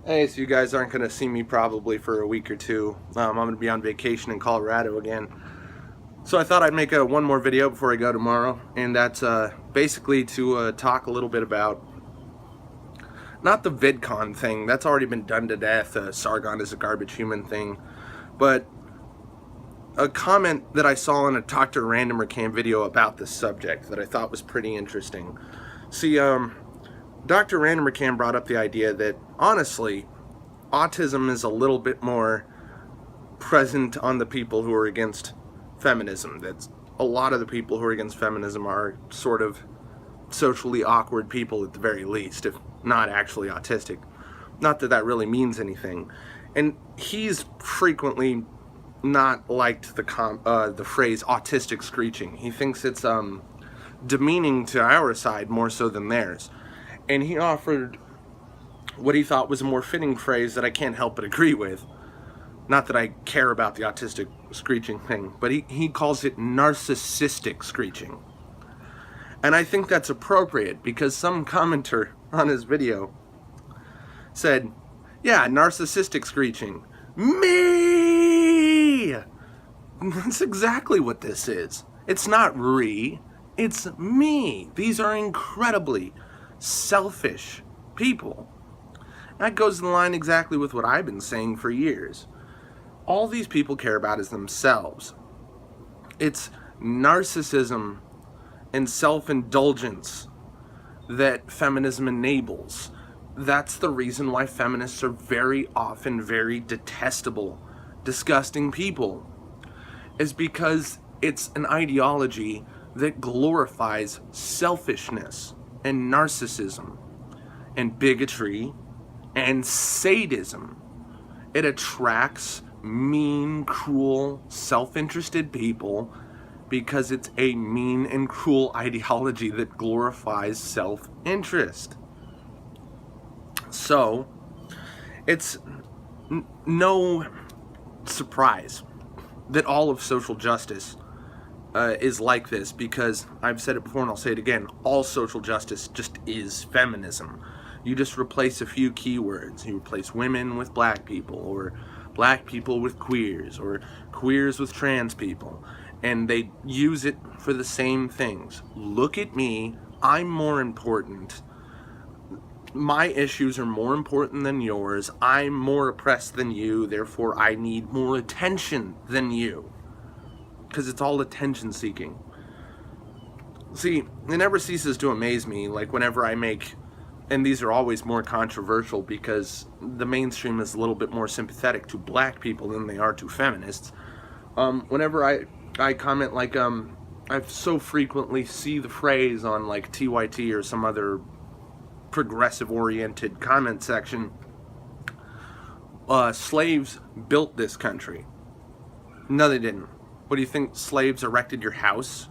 Hey, so you guys aren't going to see me probably for a week or two. I'm going to be on vacation in Colorado again. So I thought I'd make one more video before I go tomorrow, and that's basically to talk a little bit about, not the VidCon thing, that's already been done to death, Sargon is a garbage human thing, but a comment that I saw in a Dr. Randomer Cam video about this subject that I thought was pretty interesting. See, Dr. Randomer Cam brought up the idea that, honestly, autism is a little bit more present on the people who are against feminism. That's a lot of the people who are against feminism are sort of socially awkward people at the very least, if not actually autistic. Not that that really means anything. And he's frequently not liked the phrase autistic screeching. He thinks it's demeaning to our side more so than theirs. And he offered what he thought was a more fitting phrase that I can't help but agree with. Not that I care about the autistic screeching thing, but he calls it narcissistic screeching. And I think that's appropriate because some commenter on his video said, yeah, narcissistic screeching. Me! That's exactly what this is. It's not re, it's me. These are incredibly selfish people. That goes in line exactly with what I've been saying for years. All these people care about is themselves. It's narcissism and self-indulgence that feminism enables. That's the reason why feminists are very often very detestable, disgusting people, is because it's an ideology that glorifies selfishness and narcissism and bigotry and sadism. It attracts mean, cruel, self-interested people because it's a mean and cruel ideology that glorifies self-interest. So, it's no surprise that all of social justice is like this, because I've said it before and I'll say it again, all social justice just is feminism. You just replace a few keywords. You replace women with black people, or black people with queers, or queers with trans people, and they use it for the same things. Look at me, I'm more important. My issues are more important than yours. I'm more oppressed than you, therefore I need more attention than you. Because it's all attention seeking. See, it never ceases to amaze me, like whenever I make, and these are always more controversial because the mainstream is a little bit more sympathetic to black people than they are to feminists. Whenever I comment, like, I so frequently see the phrase on like TYT or some other progressive-oriented comment section, slaves built this country. No, they didn't. What do you think, slaves erected your house?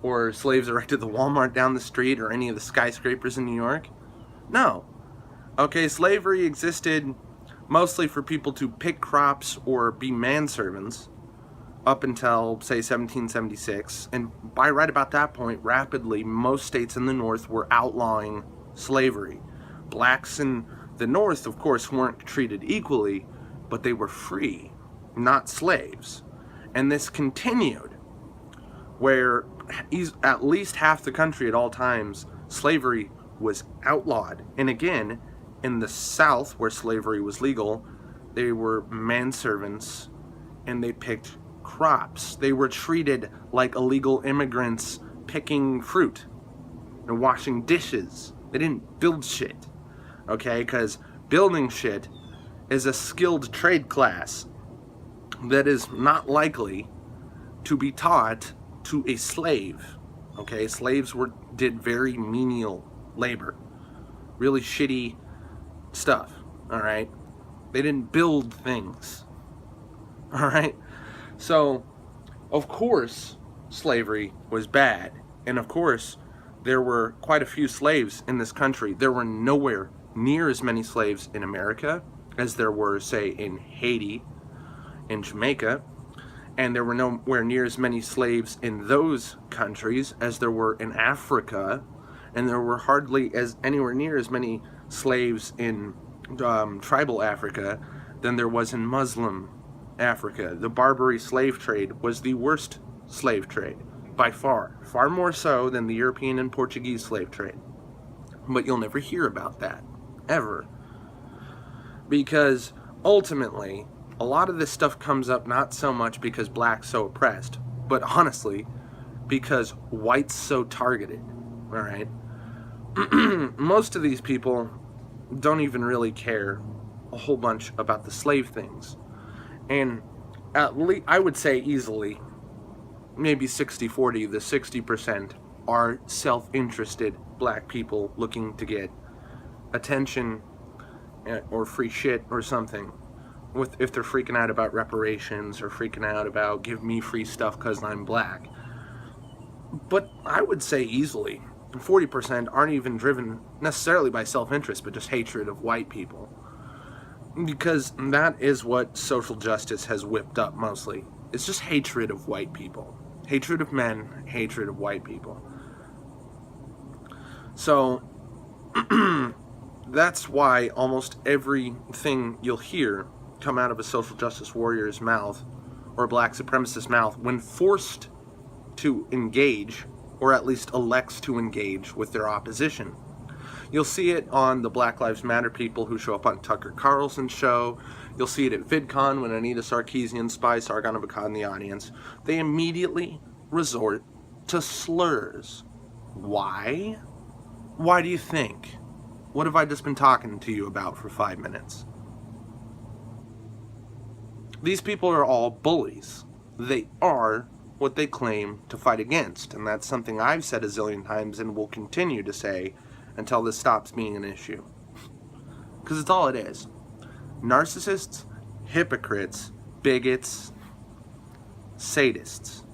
Or slaves erected the Walmart down the street or any of the skyscrapers in New York? No. Okay, slavery existed mostly for people to pick crops or be manservants up until, say, 1776. And by right about that point, rapidly, most states in the North were outlawing slavery. Blacks in the North, of course, weren't treated equally, but they were free, not slaves. And this continued, where at least half the country at all times, slavery was outlawed. And again, in the South, where slavery was legal, they were manservants and they picked crops. They were treated like illegal immigrants picking fruit and washing dishes. They didn't build shit, okay? Because building shit is a skilled trade class that is not likely to be taught to a slave, okay? Slaves did very menial labor, really shitty stuff, all right? They didn't build things, all right? So, of course, slavery was bad, and of course, there were quite a few slaves in this country. There were nowhere near as many slaves in America as there were, say, in Haiti, in Jamaica, and there were nowhere near as many slaves in those countries as there were in Africa, and there were hardly anywhere near as many slaves in tribal Africa than there was in Muslim Africa. The Barbary slave trade was the worst slave trade, by far. Far more so than the European and Portuguese slave trade. But you'll never hear about that, ever. Because, ultimately, a lot of this stuff comes up not so much because black's so oppressed, but honestly, because white's so targeted, alright? Most of these people don't even really care a whole bunch about the slave things. And at least, I would say easily, maybe 60-40, the 60% are self-interested black people looking to get attention or free shit or something. If they're freaking out about reparations or freaking out about give me free stuff because I'm black. But I would say easily 40% aren't even driven necessarily by self-interest, but just hatred of white people. Because that is what social justice has whipped up mostly. It's just hatred of white people. Hatred of men, hatred of white people. So, that's why almost everything you'll hear come out of a social justice warrior's mouth or a black supremacist's mouth when forced to engage, or at least elects to engage with their opposition. You'll see it on the Black Lives Matter people who show up on Tucker Carlson's show. You'll see it at VidCon when Anita Sarkeesian spies Sargon of Akkad in the audience. They immediately resort to slurs. Why? Why do you think? What have I just been talking to you about for 5 minutes? These people are all bullies. They are what they claim to fight against, and that's something I've said a zillion times and will continue to say until this stops being an issue. Because it's all it is. Narcissists, hypocrites, bigots, sadists.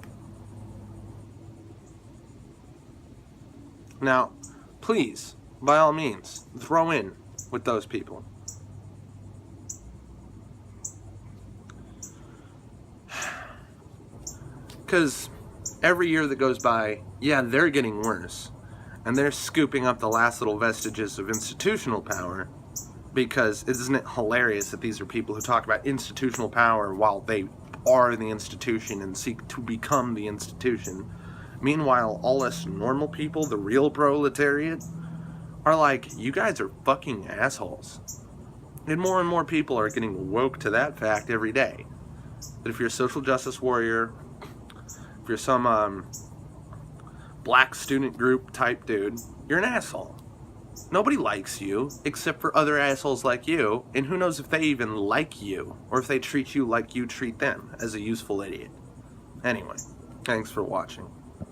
Now, please, by all means, throw in with those people. Because every year that goes by, yeah, they're getting worse. And they're scooping up the last little vestiges of institutional power. Because isn't it hilarious that these are people who talk about institutional power while they are the institution and seek to become the institution. Meanwhile, all us normal people, the real proletariat, are like, you guys are fucking assholes. And more people are getting woke to that fact every day. That if you're a social justice warrior, if you're some black student group type dude, you're an asshole. Nobody likes you, except for other assholes like you, and who knows if they even like you, or if they treat you like you treat them, as a useful idiot. Anyway, thanks for watching.